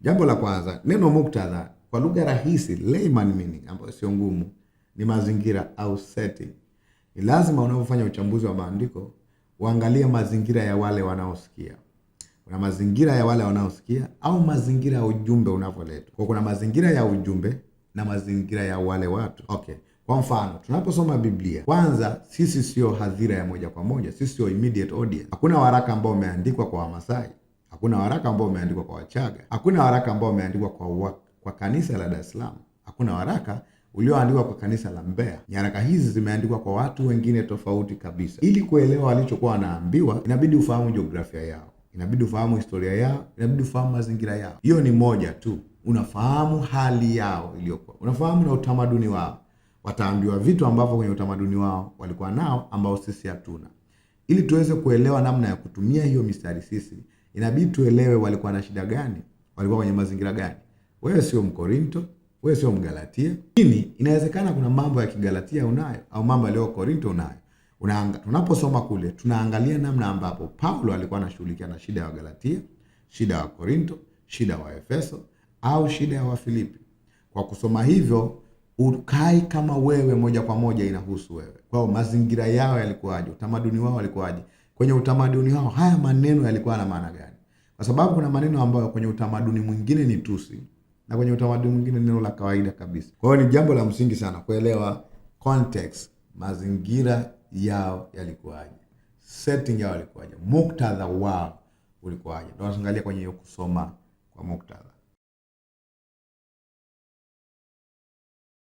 Jambo la kwanza, neno muktadha kwa lugha rahisi, layman meaning, ambayo sio ngumu, ni mazingira au setting. Ni lazima unapofanya uchambuzi wa maandiko uangalie mazingira ya wale wanaosikia. Kuna mazingira ya wale wanaosikia au mazingira ya ujumbe unavyoletwa. Kwa kuna mazingira ya ujumbe na mazingira ya wale watu. Okay. Kwa mfano, tunaposoma Biblia, kwanza sisi sio hadhira ya moja kwa moja, sisi sio immediate audience. Hakuna waraka ambao umeandikwa kwa Wamasai, hakuna waraka ambao umeandikwa kwa Wachaga, hakuna waraka ambao umeandikwa kwa kanisa la Dar es Salaam, hakuna waraka ulioandikwa kwa kanisa la Mbeya. Nyaraka hizi zimeandikwa kwa watu wengine tofauti kabisa. Ili kuelewa walichokuwa wanaambiwa, inabidi ufahamu jiografia yao, inabidi ufahamu historia yao, inabidi ufahamu mazingira yao. Hiyo ni moja tu. Unafahamu hali yao iliyokuwa, unafahamu na utamaduni wao. Wataambiwa vitu ambavyo kwenye utamaduni wao walikuwa nao ambao sisi hatuna. Ili tuweze kuelewa namna ya kutumia hiyo mistari sisi, inabidi tuelewe walikuwa na shida gani, walikuwa kwenye mazingira gani. Wewe sio Mkorinto, wewe sio Mgalatia. Inawezekana kuna mambo ya Kigalatia unayo au mambo yaliyo Korinto unayo. Tunaposoma kule tunaangalia namna ambapo Paulo alikuwa anashughulikia na shida ya Galatia, shida ya Korinto, shida wa Efeso au shida ya Wafilipi. Kwa kusoma hivyo ukai kama wewe moja kwa moja inahusu wewe. Kwa hiyo mazingira yao yalikuwaje, utamaduni wao walikuwaje? Kwenye utamaduni wao haya maneno yalikuwa na maana gani? Kwa sababu kuna maneno ambayo kwenye utamaduni mwingine ni tusi na kwenye utamaduni mwingine neno la kawaida kabisa. Kwa hiyo ni jambo la msingi sana kuelewa context, mazingira yao yalikuwaje, setting yao yalikuwaje, muktadha wao ulikuwaje. Ndio tunaangalia kwenye kusoma kwa muktadha.